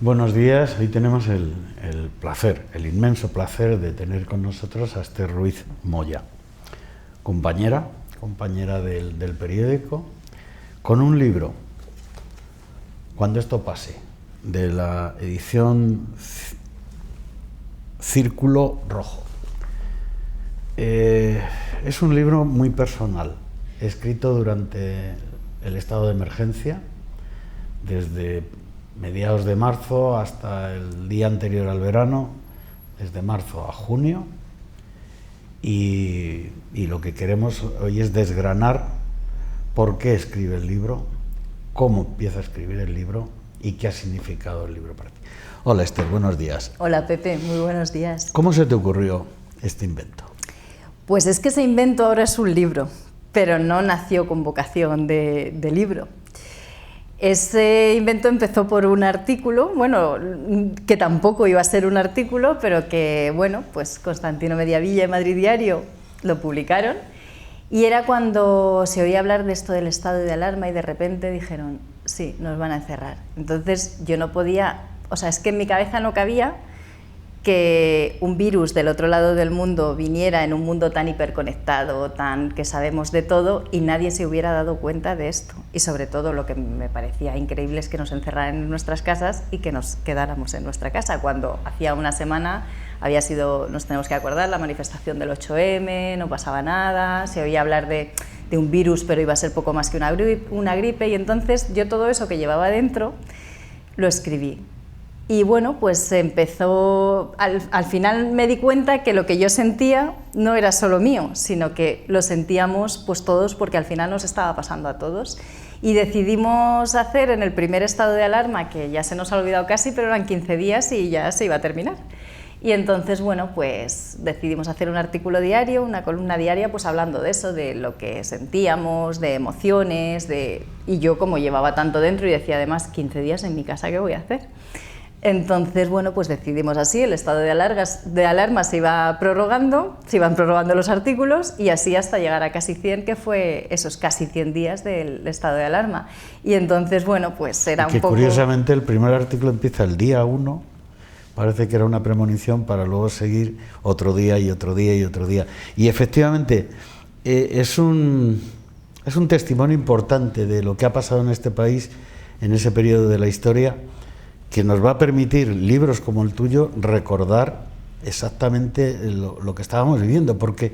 Buenos días, hoy tenemos el placer, el inmenso placer de tener con nosotros a Esther Ruiz Moya, compañera del periódico, con un libro, Cuando esto pase, de la edición Círculo Rojo. Es un libro muy personal, escrito durante el estado de emergencia, desde mediados de marzo hasta el día anterior al verano, desde marzo a junio, y lo que queremos hoy es desgranar por qué escribe el libro, cómo empieza a escribir el libro y qué ha significado el libro para ti. Hola Esther, buenos días. Hola Pepe, muy buenos días. ¿Cómo se te ocurrió este invento? Pues es que ese invento ahora es un libro, pero no nació con vocación de libro. Ese invento empezó por un artículo, bueno, que tampoco iba a ser un artículo, pero que, bueno, pues Constantino Mediavilla y Madrid Diario lo publicaron, y era cuando se oía hablar de esto del estado de alarma y de repente dijeron, sí, nos van a encerrar. Entonces yo no podía, o sea, es que en mi cabeza no cabía que un virus del otro lado del mundo viniera en un mundo tan hiperconectado, tan que sabemos de todo, y nadie se hubiera dado cuenta de esto. Y sobre todo lo que me parecía increíble es que nos encerraran en nuestras casas y que nos quedáramos en nuestra casa, cuando hacía una semana había sido, nos tenemos que acordar, la manifestación del 8M, no pasaba nada, se oía hablar de un virus, pero iba a ser poco más que una gripe, y entonces yo todo eso que llevaba dentro lo escribí. Y bueno, pues empezó, al final me di cuenta que lo que yo sentía no era solo mío, sino que lo sentíamos pues todos, porque al final nos estaba pasando a todos. Y decidimos hacer en el primer estado de alarma, que ya se nos ha olvidado casi, pero eran 15 días y ya se iba a terminar. Y entonces, bueno, pues decidimos hacer un artículo diario, una columna diaria, pues hablando de eso, de lo que sentíamos, de emociones, y yo como llevaba tanto dentro y decía, además, 15 días en mi casa, ¿qué voy a hacer? Entonces, bueno, pues decidimos así, el estado de alarma se iba prorrogando, se iban prorrogando los artículos, y así hasta llegar a casi 100, que fue esos casi 100 días del estado de alarma. Y entonces, bueno, pues era un poco... Curiosamente el primer artículo empieza el día 1, parece que era una premonición para luego seguir otro día y otro día y otro día. Y efectivamente es un testimonio importante de lo que ha pasado en este país en ese periodo de la historia, que nos va a permitir, libros como el tuyo, recordar exactamente lo que estábamos viviendo, porque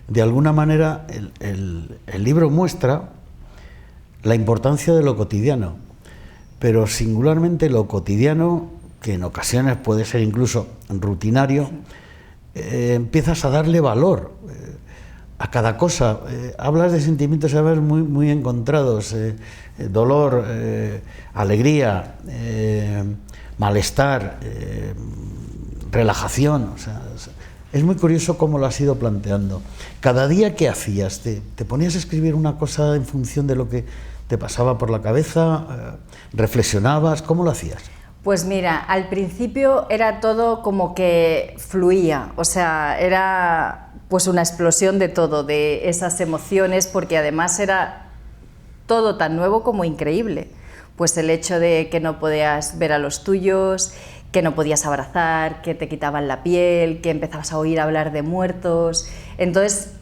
de alguna manera el libro muestra la importancia de lo cotidiano, pero singularmente lo cotidiano, que en ocasiones puede ser incluso rutinario, empiezas a darle valor a cada cosa. Hablas de sentimientos a veces muy encontrados, dolor, alegría, malestar, relajación. O sea, es muy curioso cómo lo has ido planteando. Cada día, ¿qué hacías? ¿Te ponías a escribir una cosa en función de lo que te pasaba por la cabeza? ¿Reflexionabas? ¿Cómo lo hacías? Pues mira, al principio era todo como que fluía, o sea, era pues una explosión de todo, de esas emociones, porque además era todo tan nuevo como increíble. Pues el hecho de que no podías ver a los tuyos, que no podías abrazar, que te quitaban la piel, que empezabas a oír hablar de muertos. Entonces,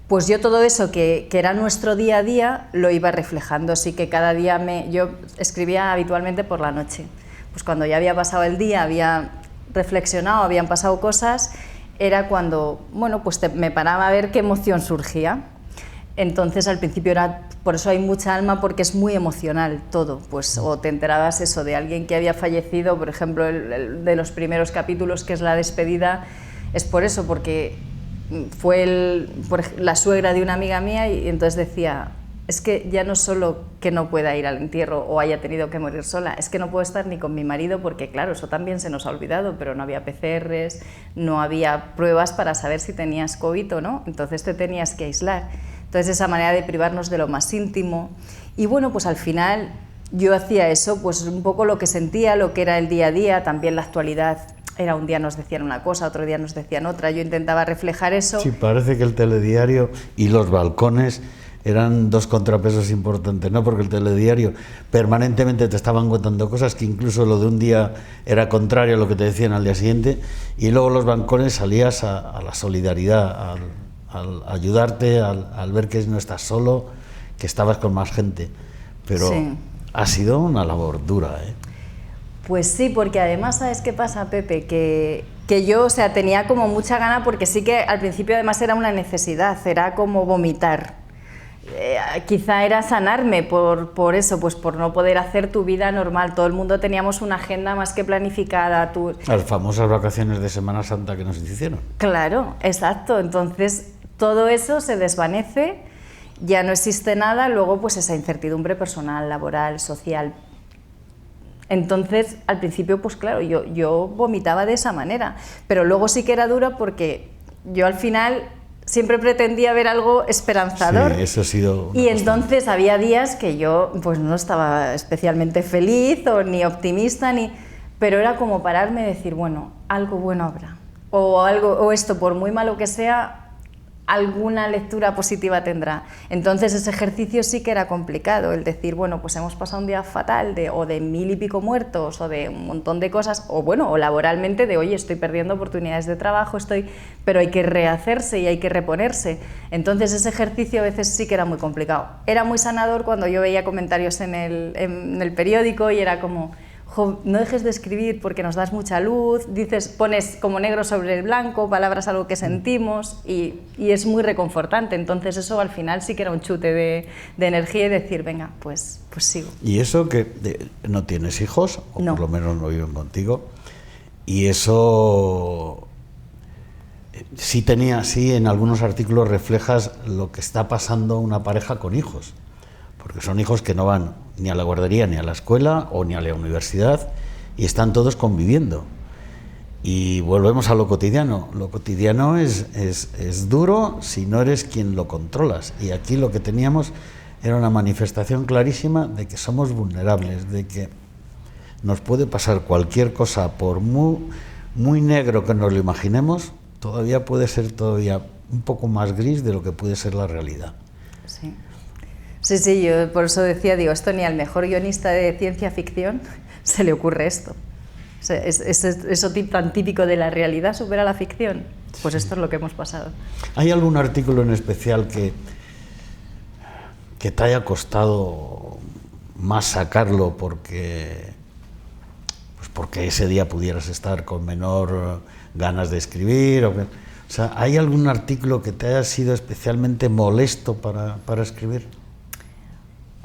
pues yo todo eso que era nuestro día a día lo iba reflejando, así que cada día yo escribía habitualmente por la noche. Pues cuando ya había pasado el día, había reflexionado, habían pasado cosas, era cuando, bueno, pues me paraba a ver qué emoción surgía. Entonces al principio era, por eso hay mucha alma, porque es muy emocional todo, pues o te enterabas eso de alguien que había fallecido, por ejemplo, el de los primeros capítulos, que es la despedida, es por eso, porque fue la suegra de una amiga mía, y entonces decía, es que ya no solo que no pueda ir al entierro o haya tenido que morir sola, es que no puedo estar ni con mi marido, porque claro, eso también se nos ha olvidado, pero no había PCRs, no había pruebas para saber si tenías COVID o no, entonces te tenías que aislar. Entonces esa manera de privarnos de lo más íntimo, y bueno, pues al final yo hacía eso, pues un poco lo que sentía, lo que era el día a día, también la actualidad. Era un día nos decían una cosa, otro día nos decían otra, yo intentaba reflejar eso. Sí, parece que el telediario y los balcones eran dos contrapesos importantes, ¿no? Porque el telediario permanentemente te estaban contando cosas que incluso lo de un día era contrario a lo que te decían al día siguiente, y luego los balcones salías a la solidaridad, al ayudarte, al ver que no estás solo, que estabas con más gente. Pero sí, ha sido una labor dura, ¿eh? Pues sí, porque además, ¿sabes qué pasa, Pepe? Que yo, o sea, tenía como mucha gana, porque sí que al principio además era una necesidad, era como vomitar. Quizá era sanarme por eso, pues por no poder hacer tu vida normal. Todo el mundo teníamos una agenda más que planificada. Las famosas vacaciones de Semana Santa que nos hicieron. Claro, exacto. Entonces todo eso se desvanece, ya no existe nada, luego pues esa incertidumbre personal, laboral, social. Entonces, al principio, pues claro, yo vomitaba de esa manera, pero luego sí que era duro porque yo al final siempre pretendía ver algo esperanzador. Sí, eso ha sido y entonces había días que yo pues no estaba especialmente feliz o ni optimista, pero era como pararme y decir, bueno, algo bueno habrá, o esto, por muy malo que sea, alguna lectura positiva tendrá. Entonces ese ejercicio sí que era complicado, el decir, bueno, pues hemos pasado un día fatal o de 1000 y pico muertos, o de un montón de cosas, o laboralmente de, oye, estoy perdiendo oportunidades de trabajo, pero hay que rehacerse y hay que reponerse. Entonces ese ejercicio a veces sí que era muy complicado. Era muy sanador cuando yo veía comentarios en el periódico y era como, no dejes de escribir porque nos das mucha luz, pones como negro sobre el blanco, palabras algo que sentimos, y es muy reconfortante. Entonces eso al final sí que era un chute de energía y decir, venga, pues sigo. Y eso que no tienes hijos, o no, por lo menos no viven contigo, y eso sí en algunos artículos reflejas lo que está pasando una pareja con hijos. Porque son hijos que no van ni a la guardería, ni a la escuela, o ni a la universidad, y están todos conviviendo. Y volvemos a lo cotidiano. Lo cotidiano es duro si no eres quien lo controlas. Y aquí lo que teníamos era una manifestación clarísima de que somos vulnerables, de que nos puede pasar cualquier cosa, por muy negro que nos lo imaginemos, todavía puede ser un poco más gris de lo que puede ser la realidad. Sí. Sí, yo por eso decía, esto ni al mejor guionista de ciencia ficción se le ocurre esto. O sea, eso tan típico de la realidad supera la ficción. Pues esto es lo que hemos pasado. ¿Hay algún artículo en especial que te haya costado más sacarlo porque ese día pudieras estar con menor ganas de escribir? O sea, ¿hay algún artículo que te haya sido especialmente molesto para escribir?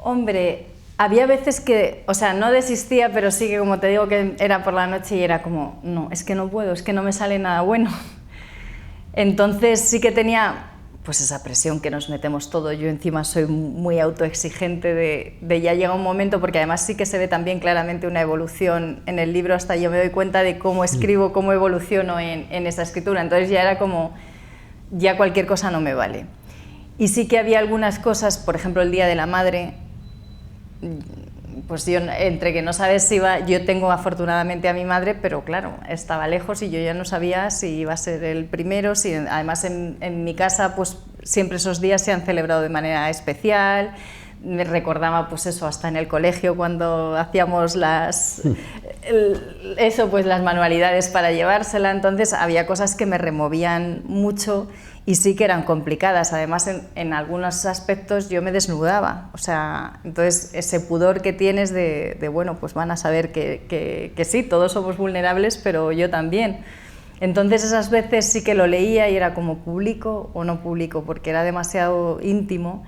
Hombre, había veces que, o sea, no desistía, pero sí que, como te digo, que era por la noche y era como, no, es que no puedo, es que no me sale nada bueno. Entonces sí que tenía pues esa presión que nos metemos todos. Yo encima soy muy autoexigente de ya llega un momento, porque además sí que se ve también claramente una evolución en el libro, hasta yo me doy cuenta de cómo escribo, cómo evoluciono en esa escritura. Entonces ya era como, ya cualquier cosa no me vale. Y sí que había algunas cosas, por ejemplo el Día de la Madre, pues yo, entre que no sabes si iba, yo tengo afortunadamente a mi madre, pero claro, estaba lejos y yo ya no sabía si iba a ser el primero, además en mi casa pues siempre esos días se han celebrado de manera especial. Me recordaba pues eso, hasta en el colegio cuando hacíamos las manualidades para llevársela. Entonces había cosas que me removían mucho y sí que eran complicadas. Además en algunos aspectos yo me desnudaba, o sea, entonces ese pudor que tienes de bueno, pues van a saber que sí, todos somos vulnerables, pero yo también. Entonces esas veces sí que lo leía y era como, ¿publico o no publico? Porque era demasiado íntimo.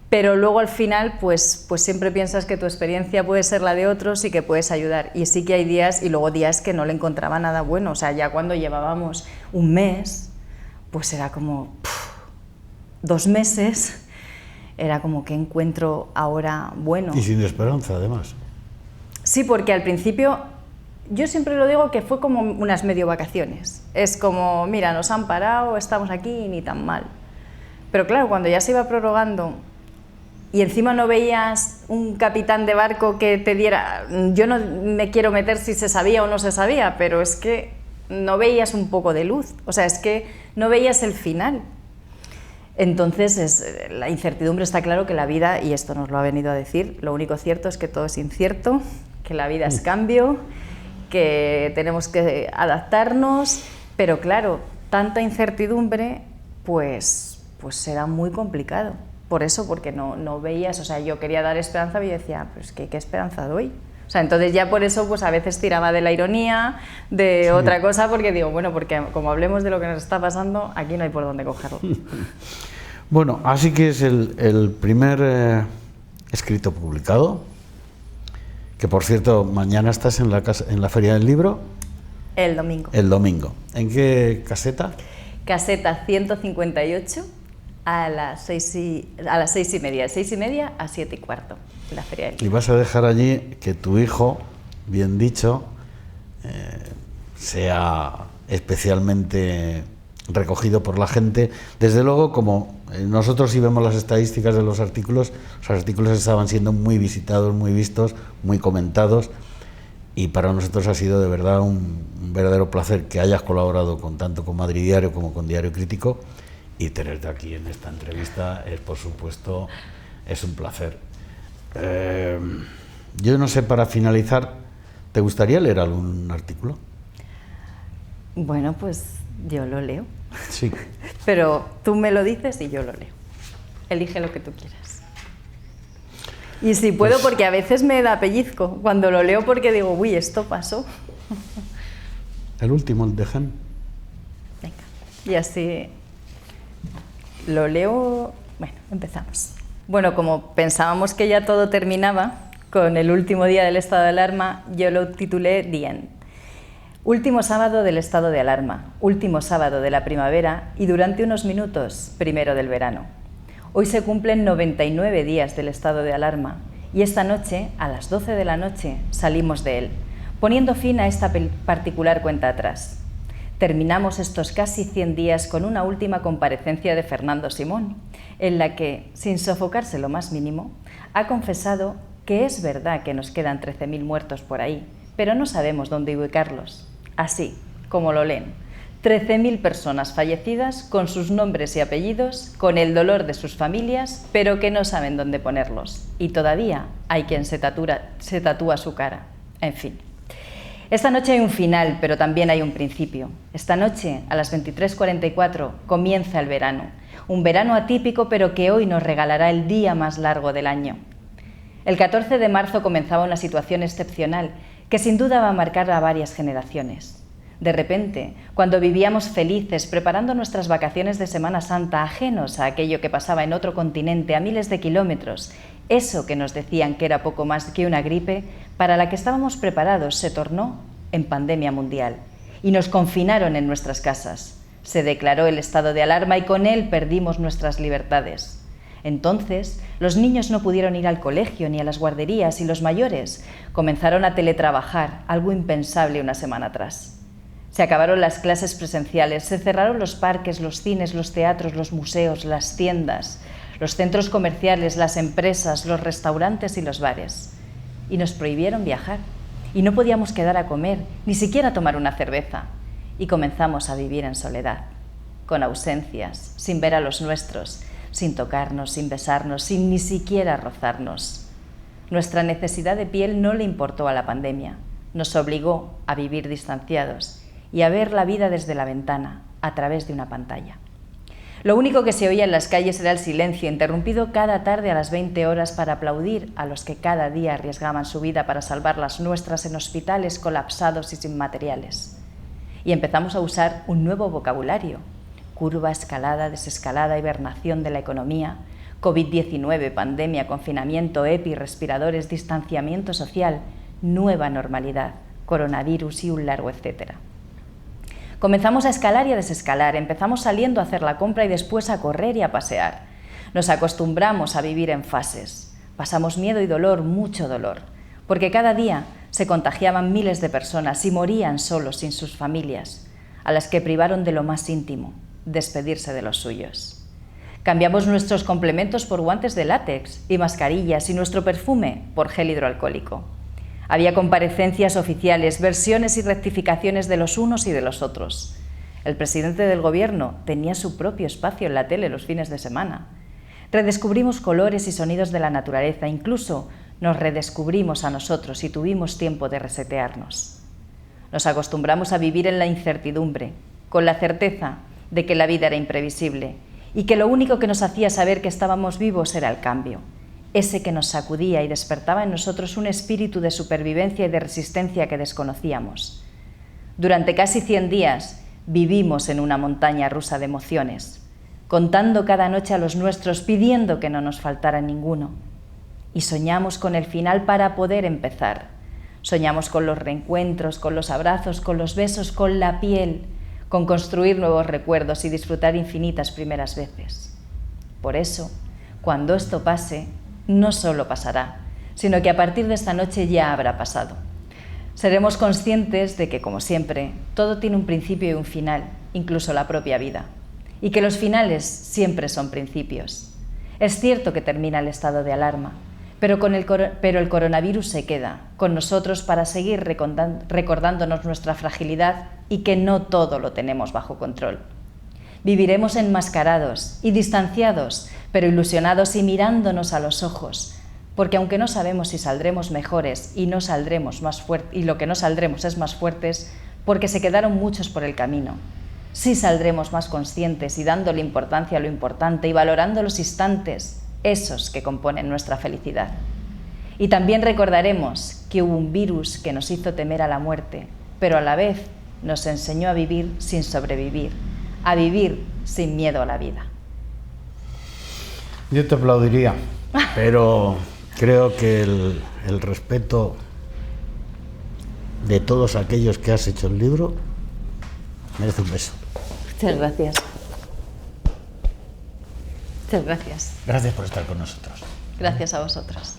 Pero luego al final pues siempre piensas que tu experiencia puede ser la de otros y que puedes ayudar. Y sí que hay días, y luego días que no le encontraba nada bueno. O sea, ya cuando llevábamos un mes, pues era como 2 meses, era como que encuentro ahora bueno. Y sin esperanza, además. Sí, porque al principio, yo siempre lo digo que fue como unas medio vacaciones. Es como, mira, nos han parado, estamos aquí y ni tan mal. Pero claro, cuando ya se iba prorrogando y encima no veías un capitán de barco que te diera, yo no me quiero meter si se sabía o no se sabía, pero es que no veías un poco de luz, o sea, es que no veías el final. Entonces, la incertidumbre, está claro que la vida, y esto nos lo ha venido a decir, lo único cierto es que todo es incierto, que la vida es cambio, que tenemos que adaptarnos, pero claro, tanta incertidumbre, pues será muy complicado. Por eso, porque no veías, o sea, yo quería dar esperanza y yo decía, pues ¿qué esperanza doy? O sea, entonces ya por eso pues a veces tiraba de la ironía, de otra cosa, porque digo, bueno, porque como hablemos de lo que nos está pasando, aquí no hay por dónde cogerlo. Bueno, así que es el primer escrito publicado, que por cierto, mañana estás en la Feria del Libro. El domingo. El domingo. ¿En qué caseta? Caseta 158 a las 6:30, de 6:30 a 7:15, la Feria del Libro. Y vas a dejar allí que tu hijo, bien dicho, sea especialmente recogido por la gente. Desde luego, como nosotros sí vemos las estadísticas de los artículos estaban siendo muy visitados, muy vistos, muy comentados, y para nosotros ha sido de verdad un verdadero placer que hayas colaborado tanto con Madrid Diario como con Diario Crítico, y tenerte aquí en esta entrevista es, por supuesto, es un placer. Yo no sé, para finalizar, ¿te gustaría leer algún artículo? Bueno, pues yo lo leo. Sí. Pero tú me lo dices y yo lo leo. Elige lo que tú quieras. Y si puedo, pues, porque a veces me da pellizco cuando lo leo, porque digo, uy, esto pasó. El último, el de Han. Venga, y así lo leo. Bueno, empezamos. Bueno, como pensábamos que ya todo terminaba con el último día del estado de alarma, yo lo titulé The End. Último sábado del estado de alarma, último sábado de la primavera y durante unos minutos, primero del verano. Hoy se cumplen 99 días del estado de alarma y esta noche, a las 12 de la noche, salimos de él, poniendo fin a esta particular cuenta atrás. Terminamos estos casi 100 días con una última comparecencia de Fernando Simón, en la que, sin sofocarse lo más mínimo, ha confesado que es verdad que nos quedan 13.000 muertos por ahí, pero no sabemos dónde ubicarlos. Así, como lo leen, 13.000 personas fallecidas con sus nombres y apellidos, con el dolor de sus familias, pero que no saben dónde ponerlos. Y todavía hay quien se tatúa su cara. En fin. Esta noche hay un final, pero también hay un principio. Esta noche, a las 23:44, comienza el verano. Un verano atípico, pero que hoy nos regalará el día más largo del año. El 14 de marzo comenzaba una situación excepcional que sin duda va a marcar a varias generaciones. De repente, cuando vivíamos felices preparando nuestras vacaciones de Semana Santa, ajenos a aquello que pasaba en otro continente a miles de kilómetros, eso que nos decían que era poco más que una gripe, para la que estábamos preparados, se tornó en pandemia mundial y nos confinaron en nuestras casas. Se declaró el estado de alarma y con él perdimos nuestras libertades. Entonces, los niños no pudieron ir al colegio ni a las guarderías y los mayores comenzaron a teletrabajar, algo impensable una semana atrás. Se acabaron las clases presenciales, se cerraron los parques, los cines, los teatros, los museos, las tiendas, los centros comerciales, las empresas, los restaurantes y los bares. Y nos prohibieron viajar. Y no podíamos quedar a comer, ni siquiera tomar una cerveza. Y comenzamos a vivir en soledad, con ausencias, sin ver a los nuestros, sin tocarnos, sin besarnos, sin ni siquiera rozarnos. Nuestra necesidad de piel no le importó a la pandemia. Nos obligó a vivir distanciados y a ver la vida desde la ventana, a través de una pantalla. Lo único que se oía en las calles era el silencio, interrumpido cada tarde a las 20 horas para aplaudir a los que cada día arriesgaban su vida para salvar las nuestras en hospitales colapsados y sin materiales. Y empezamos a usar un nuevo vocabulario: curva, escalada, desescalada, hibernación de la economía, COVID-19, pandemia, confinamiento, EPI, respiradores, distanciamiento social, nueva normalidad, coronavirus y un largo etcétera. Comenzamos a escalar y a desescalar, empezamos saliendo a hacer la compra y después a correr y a pasear. Nos acostumbramos a vivir en fases. Pasamos miedo y dolor, mucho dolor, porque cada día se contagiaban miles de personas y morían solos sin sus familias, a las que privaron de lo más íntimo, despedirse de los suyos. Cambiamos nuestros complementos por guantes de látex y mascarillas y nuestro perfume por gel hidroalcohólico. Había comparecencias oficiales, versiones y rectificaciones de los unos y de los otros. El presidente del gobierno tenía su propio espacio en la tele los fines de semana. Redescubrimos colores y sonidos de la naturaleza, incluso nos redescubrimos a nosotros y tuvimos tiempo de resetearnos. Nos acostumbramos a vivir en la incertidumbre, con la certeza de que la vida era imprevisible y que lo único que nos hacía saber que estábamos vivos era el cambio, ese que nos sacudía y despertaba en nosotros un espíritu de supervivencia y de resistencia que desconocíamos. Durante casi 100 días vivimos en una montaña rusa de emociones, contando cada noche a los nuestros, pidiendo que no nos faltara ninguno. Y soñamos con el final para poder empezar. Soñamos con los reencuentros, con los abrazos, con los besos, con la piel, con construir nuevos recuerdos y disfrutar infinitas primeras veces. Por eso, cuando esto pase, no solo pasará, sino que a partir de esta noche ya habrá pasado. Seremos conscientes de que, como siempre, todo tiene un principio y un final, incluso la propia vida, y que los finales siempre son principios. Es cierto que termina el estado de alarma, pero el coronavirus se queda con nosotros para seguir recordándonos nuestra fragilidad y que no todo lo tenemos bajo control. Viviremos enmascarados y distanciados, pero ilusionados y mirándonos a los ojos, porque aunque no sabemos si saldremos mejores y no saldremos más fuertes, y lo que no saldremos es más fuertes, porque se quedaron muchos por el camino, sí saldremos más conscientes y dándole importancia a lo importante y valorando los instantes, esos que componen nuestra felicidad. Y también recordaremos que hubo un virus que nos hizo temer a la muerte, pero a la vez nos enseñó a vivir sin sobrevivir, a vivir sin miedo a la vida. Yo te aplaudiría, pero creo que el respeto de todos aquellos que has hecho el libro merece un beso. Muchas gracias. Muchas gracias. Gracias por estar con nosotros. Gracias a vosotros.